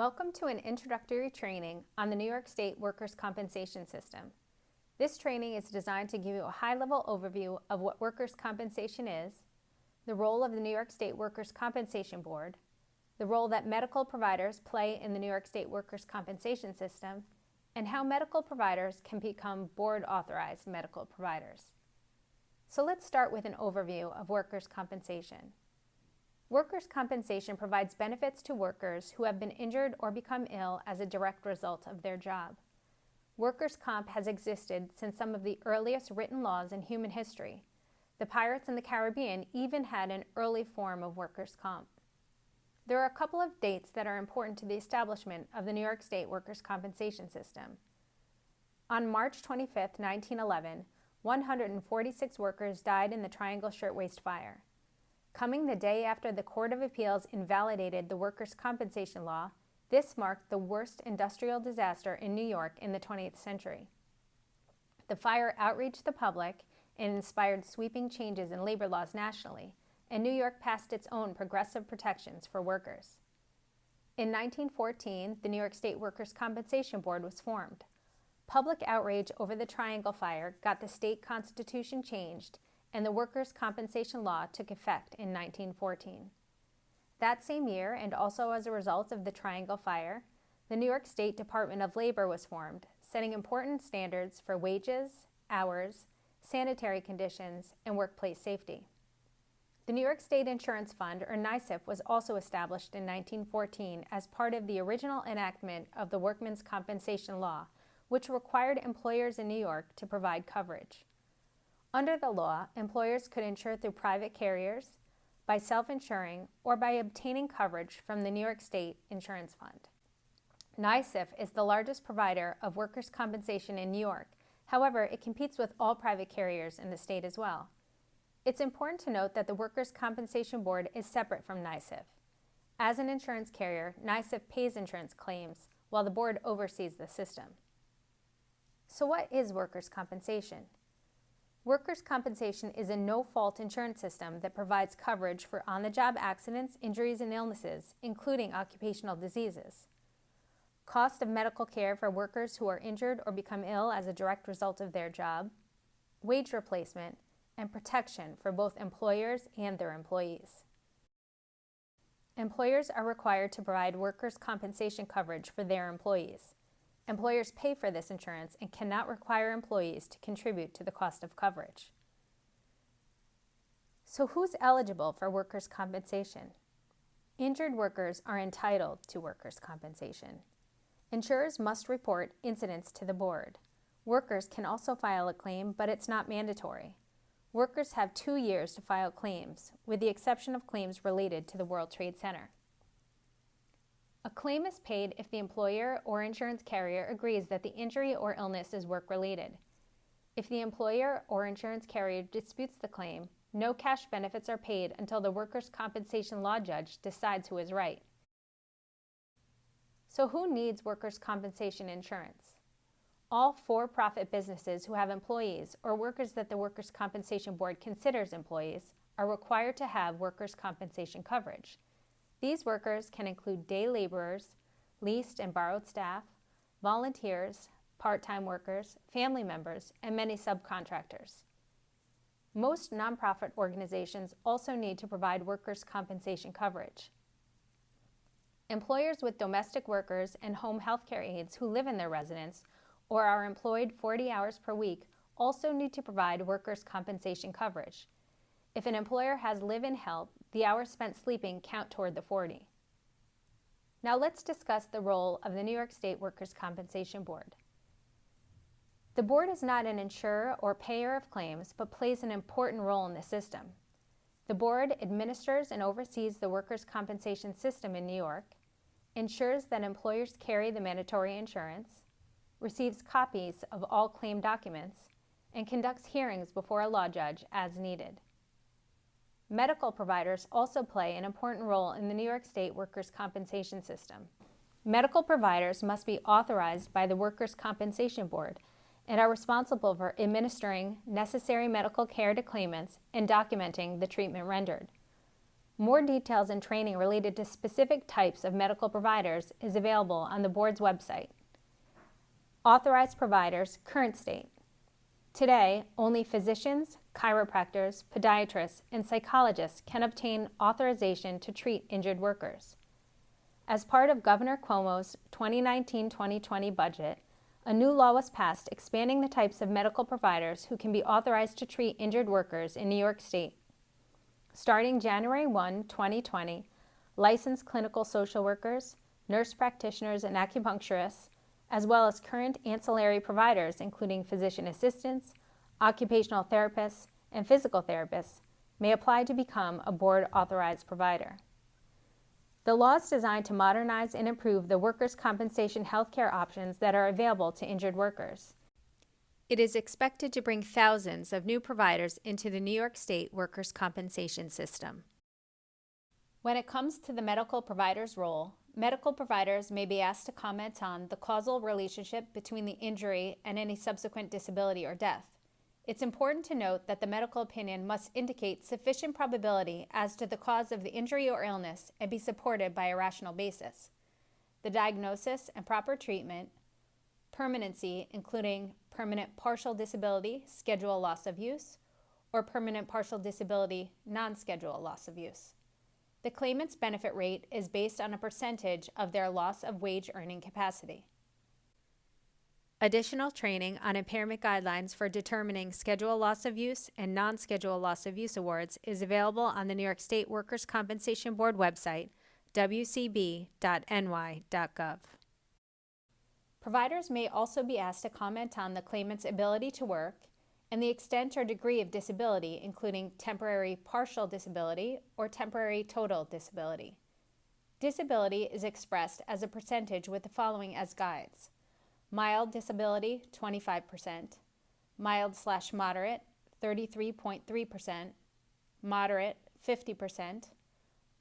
Welcome to an introductory training on the New York State Workers' Compensation System. This training is designed to give you a high-level overview of what workers' compensation is, the role of the New York State Workers' Compensation Board, the role that medical providers play in the New York State Workers' Compensation System, and how medical providers can become board-authorized medical providers. So let's start with an overview of workers' compensation. Workers' compensation provides benefits to workers who have been injured or become ill as a direct result of their job. Workers' comp has existed since some of the earliest written laws in human history. The pirates in the Caribbean even had an early form of workers' comp. There are a couple of dates that are important to the establishment of the New York State Workers' Compensation System. On March 25, 1911, 146 workers died in the Triangle Shirtwaist Fire. Coming the day after the Court of Appeals invalidated the workers' compensation law, this marked the worst industrial disaster in New York in the 20th century. The fire outraged the public and inspired sweeping changes in labor laws nationally, and New York passed its own progressive protections for workers. In 1914, the New York State Workers' Compensation Board was formed. Public outrage over the Triangle Fire got the state constitution changed, and the workers' compensation law took effect in 1914. That same year, and also as a result of the Triangle Fire, the New York State Department of Labor was formed, setting important standards for wages, hours, sanitary conditions, and workplace safety. The New York State Insurance Fund, or NYSIF, was also established in 1914 as part of the original enactment of the Workmen's Compensation Law, which required employers in New York to provide coverage. Under the law, employers could insure through private carriers, by self-insuring, or by obtaining coverage from the New York State Insurance Fund. NYSIF is the largest provider of workers' compensation in New York. However, it competes with all private carriers in the state as well. It's important to note that the Workers' Compensation Board is separate from NYSIF. As an insurance carrier, NYSIF pays insurance claims, while the board oversees the system. So what is workers' compensation? Workers' compensation is a no-fault insurance system that provides coverage for on-the-job accidents, injuries, and illnesses, including occupational diseases. Cost of medical care for workers who are injured or become ill as a direct result of their job, wage replacement, and protection for both employers and their employees. Employers are required to provide workers' compensation coverage for their employees. Employers pay for this insurance and cannot require employees to contribute to the cost of coverage. So who's eligible for workers' compensation? Injured workers are entitled to workers' compensation. Insurers must report incidents to the board. Workers can also file a claim, but it's not mandatory. Workers have 2 years to file claims, with the exception of claims related to the World Trade Center. A claim is paid if the employer or insurance carrier agrees that the injury or illness is work-related. If the employer or insurance carrier disputes the claim, no cash benefits are paid until the workers' compensation law judge decides who is right. So who needs workers' compensation insurance? All for-profit businesses who have employees or workers that the Workers' Compensation Board considers employees are required to have workers' compensation coverage. These workers can include day laborers, leased and borrowed staff, volunteers, part-time workers, family members, and many subcontractors. Most nonprofit organizations also need to provide workers' compensation coverage. Employers with domestic workers and home health care aides who live in their residence or are employed 40 hours per week also need to provide workers' compensation coverage. If an employer has live-in help, the hours spent sleeping count toward the 40. Now let's discuss the role of the New York State Workers' Compensation Board. The board is not an insurer or payer of claims, but plays an important role in the system. The board administers and oversees the workers' compensation system in New York, ensures that employers carry the mandatory insurance, receives copies of all claim documents, and conducts hearings before a law judge as needed. Medical providers also play an important role in the New York State Workers' Compensation System. Medical providers must be authorized by the Workers' Compensation Board and are responsible for administering necessary medical care to claimants and documenting the treatment rendered. More details and training related to specific types of medical providers is available on the board's website. Authorized providers, current state. Today, only physicians, chiropractors, podiatrists, and psychologists can obtain authorization to treat injured workers. As part of Governor Cuomo's 2019-2020 budget, a new law was passed expanding the types of medical providers who can be authorized to treat injured workers in New York State. Starting January 1, 2020, licensed clinical social workers, nurse practitioners, and acupuncturists, as well as current ancillary providers including physician assistants, occupational therapists, and physical therapists, may apply to become a board-authorized provider. The law is designed to modernize and improve the workers' compensation healthcare options that are available to injured workers. It is expected to bring thousands of new providers into the New York State workers' compensation system. When it comes to the medical provider's role, medical providers may be asked to comment on the causal relationship between the injury and any subsequent disability or death. It's important to note that the medical opinion must indicate sufficient probability as to the cause of the injury or illness and be supported by a rational basis. The diagnosis and proper treatment, permanency, including permanent partial disability, schedule loss of use, or permanent partial disability, non-schedule loss of use. The claimant's benefit rate is based on a percentage of their loss of wage earning capacity. Additional training on impairment guidelines for determining schedule loss of use and non-schedule loss of use awards is available on the New York State Workers' Compensation Board website, wcb.ny.gov. Providers may also be asked to comment on the claimant's ability to work and the extent or degree of disability, including temporary partial disability or temporary total disability. Disability is expressed as a percentage with the following as guides. Mild disability, 25%, mild/moderate, 33.3%, moderate, 50%,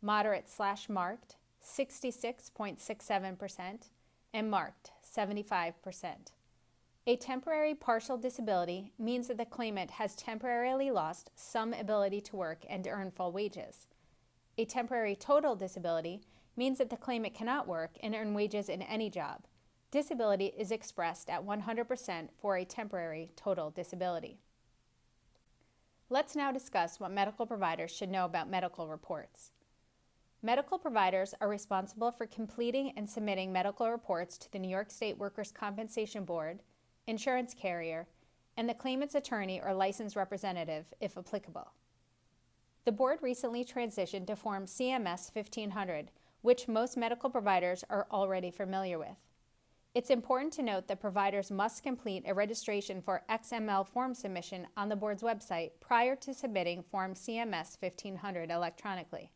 moderate/marked, 66.67%, and marked, 75%. A temporary partial disability means that the claimant has temporarily lost some ability to work and to earn full wages. A temporary total disability means that the claimant cannot work and earn wages in any job. Disability is expressed at 100% for a temporary total disability. Let's now discuss what medical providers should know about medical reports. Medical providers are responsible for completing and submitting medical reports to the New York State Workers' Compensation Board, insurance carrier, and the claimant's attorney or licensed representative, if applicable. The board recently transitioned to Form CMS 1500, which most medical providers are already familiar with. It's important to note that providers must complete a registration for XML form submission on the board's website prior to submitting Form CMS 1500 electronically.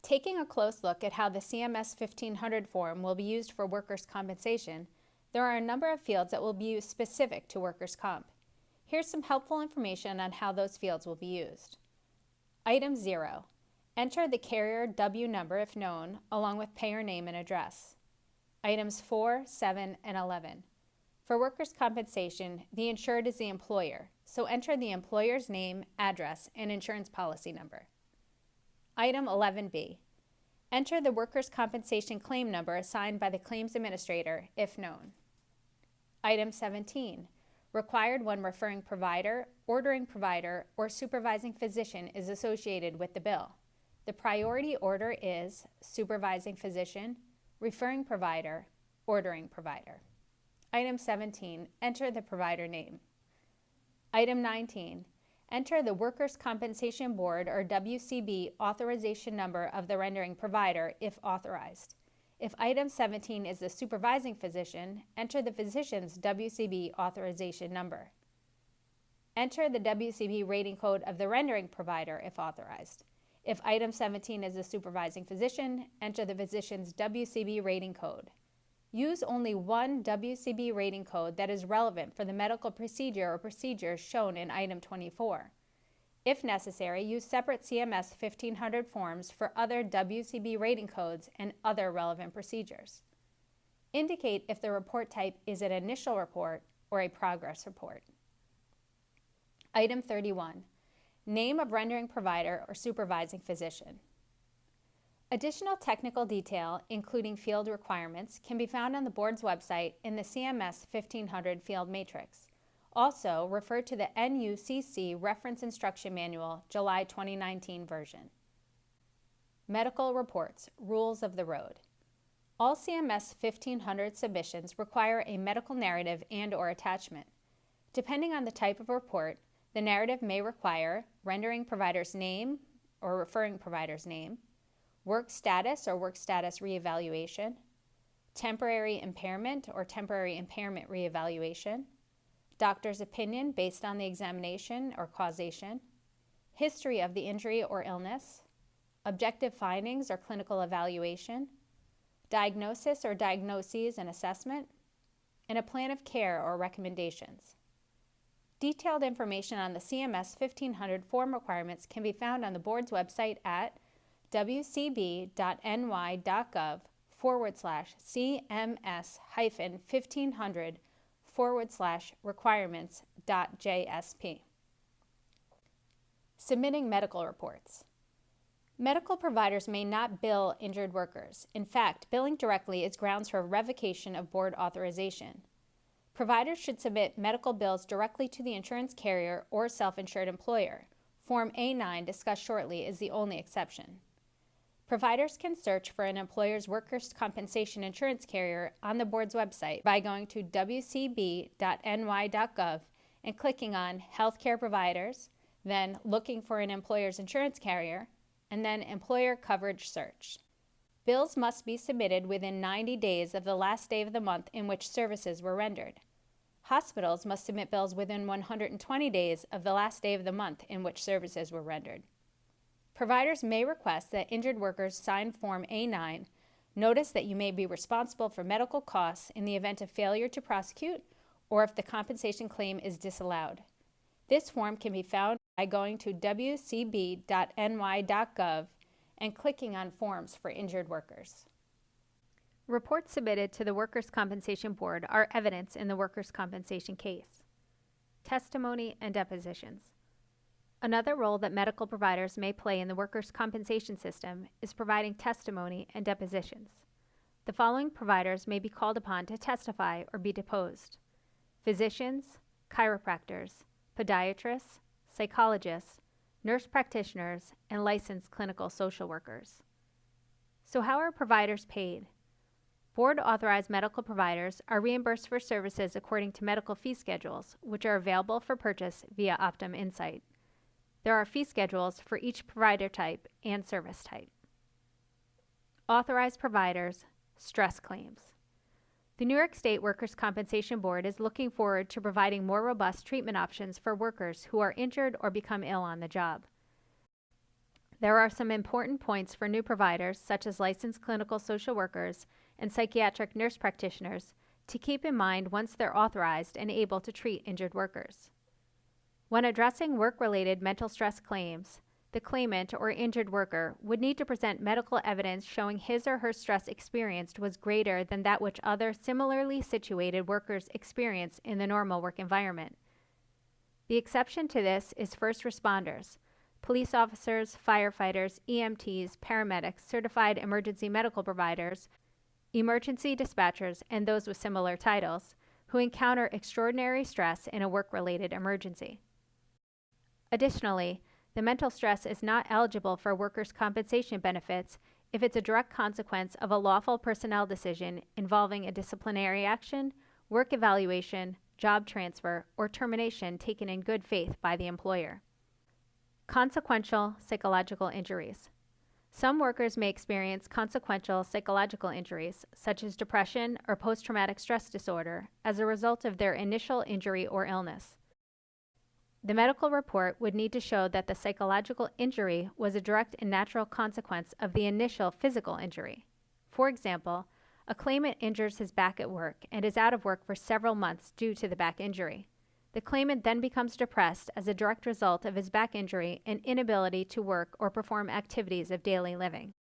Taking a close look at how the CMS 1500 form will be used for workers' compensation, there are a number of fields that will be used specific to workers' comp. Here's some helpful information on how those fields will be used. Item 0. Enter the carrier W number if known, along with payer name and address. Items 4, 7, and 11. For workers' compensation, the insured is the employer, so enter the employer's name, address, and insurance policy number. Item 11B. Enter the workers' compensation claim number assigned by the claims administrator, if known. Item 17. Required when referring provider, ordering provider, or supervising physician is associated with the bill. The priority order is supervising physician, referring provider, ordering provider. Item 17. Enter the provider name. Item 19. Enter the Workers' Compensation Board or WCB authorization number of the rendering provider if authorized. If item 17 is the supervising physician, enter the physician's WCB authorization number. Enter the WCB rating code of the rendering provider if authorized. If item 17 is the supervising physician, enter the physician's WCB rating code. Use only one WCB rating code that is relevant for the medical procedure or procedures shown in item 24. If necessary, use separate CMS 1500 forms for other WCB rating codes and other relevant procedures. Indicate if the report type is an initial report or a progress report. Item 31. name of rendering provider or supervising physician. Additional technical detail, including field requirements, can be found on the board's website in the CMS 1500 field matrix. Also, refer to the NUCC Reference Instruction Manual, July 2019 version. Medical reports, rules of the road. All CMS 1500 submissions require a medical narrative and/or attachment. Depending on the type of report, the narrative may require rendering provider's name or referring provider's name, work status or work status reevaluation, temporary impairment or temporary impairment reevaluation, doctor's opinion based on the examination or causation, history of the injury or illness, objective findings or clinical evaluation, diagnosis or diagnoses and assessment, and a plan of care or recommendations. Detailed information on the CMS 1500 form requirements can be found on the board's website at wcb.ny.gov/CMS-1500/requirements.JSP. Submitting medical reports. Medical providers may not bill injured workers. In fact, billing directly is grounds for revocation of board authorization. Providers should submit medical bills directly to the insurance carrier or self-insured employer. Form A9, discussed shortly, is the only exception. Providers can search for an employer's workers' compensation insurance carrier on the board's website by going to wcb.ny.gov and clicking on Healthcare Providers, then looking for an employer's insurance carrier, and then Employer Coverage Search. Bills must be submitted within 90 days of the last day of the month in which services were rendered. Hospitals must submit bills within 120 days of the last day of the month in which services were rendered. Providers may request that injured workers sign Form A9, notice that you may be responsible for medical costs in the event of failure to prosecute or if the compensation claim is disallowed. This form can be found by going to wcb.ny.gov and clicking on Forms for Injured Workers. Reports submitted to the Workers' Compensation Board are evidence in the workers' compensation case. Testimony and depositions. Another role that medical providers may play in the workers' compensation system is providing testimony and depositions. The following providers may be called upon to testify or be deposed: physicians, chiropractors, podiatrists, psychologists, nurse practitioners, and licensed clinical social workers. So how are providers paid? Board-authorized medical providers are reimbursed for services according to medical fee schedules, which are available for purchase via Optum Insight. There are fee schedules for each provider type and service type. Authorized providers, stress claims. The New York State Workers' Compensation Board is looking forward to providing more robust treatment options for workers who are injured or become ill on the job. There are some important points for new providers, such as licensed clinical social workers and psychiatric nurse practitioners, to keep in mind once they're authorized and able to treat injured workers. When addressing work-related mental stress claims, the claimant or injured worker would need to present medical evidence showing his or her stress experienced was greater than that which other similarly situated workers experience in the normal work environment. The exception to this is first responders, police officers, firefighters, EMTs, paramedics, certified emergency medical providers, emergency dispatchers, and those with similar titles, who encounter extraordinary stress in a work-related emergency. Additionally, the mental stress is not eligible for workers' compensation benefits if it's a direct consequence of a lawful personnel decision involving a disciplinary action, work evaluation, job transfer, or termination taken in good faith by the employer. Consequential psychological injuries. Some workers may experience consequential psychological injuries, such as depression or post-traumatic stress disorder, as a result of their initial injury or illness. The medical report would need to show that the psychological injury was a direct and natural consequence of the initial physical injury. For example, a claimant injures his back at work and is out of work for several months due to the back injury. The claimant then becomes depressed as a direct result of his back injury and inability to work or perform activities of daily living.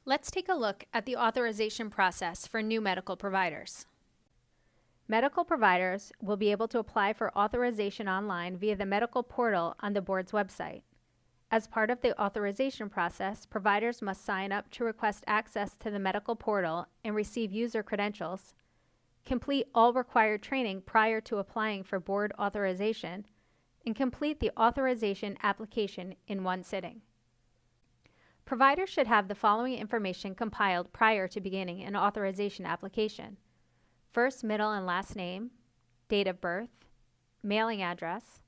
Let's take a look at the authorization process for new medical providers. Medical providers will be able to apply for authorization online via the medical portal on the board's website. As part of the authorization process, providers must sign up to request access to the medical portal and receive user credentials, complete all required training prior to applying for board authorization, and complete the authorization application in one sitting. Providers should have the following information compiled prior to beginning an authorization application: first, middle, and last name, date of birth, mailing address,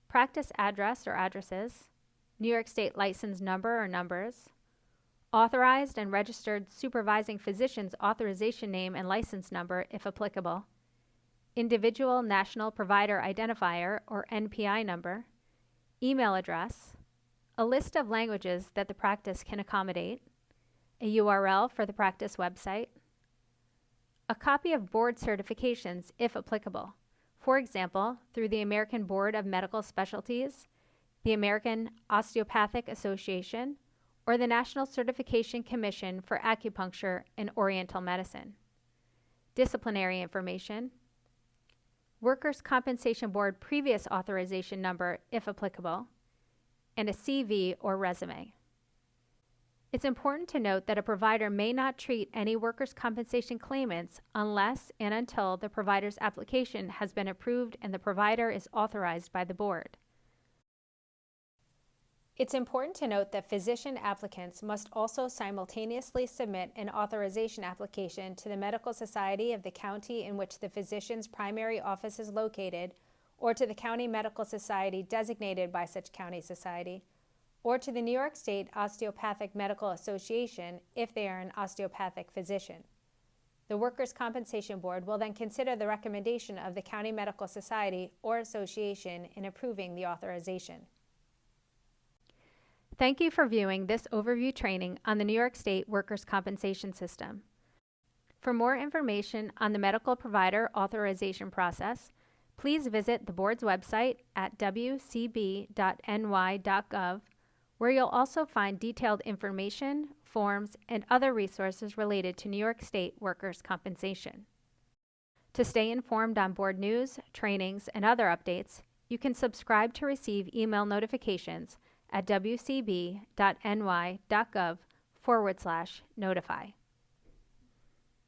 practice address or addresses, New York State license number or numbers, authorized and registered supervising physician's authorization name and license number if applicable, individual national provider identifier or NPI number, email address, a list of languages that the practice can accommodate, a URL for the practice website, a copy of board certifications if applicable, for example, through the American Board of Medical Specialties, the American Osteopathic Association, or the National Certification Commission for Acupuncture and Oriental Medicine. Disciplinary information, Workers' Compensation Board previous authorization number if applicable, and a CV or resume. It's important to note that a provider may not treat any workers' compensation claimants unless and until the provider's application has been approved and the provider is authorized by the board. It's important to note that physician applicants must also simultaneously submit an authorization application to the medical society of the county in which the physician's primary office is located, or to the county medical society designated by such county society, or to the New York State Osteopathic Medical Association if they are an osteopathic physician. The Workers' Compensation Board will then consider the recommendation of the county medical society or association in approving the authorization. Thank you for viewing this overview training on the New York State Workers' Compensation System. For more information on the medical provider authorization process, please visit the board's website at wcb.ny.gov, where you'll also find detailed information, forms, and other resources related to New York State workers' compensation. To stay informed on board news, trainings, and other updates, you can subscribe to receive email notifications at wcb.ny.gov/notify.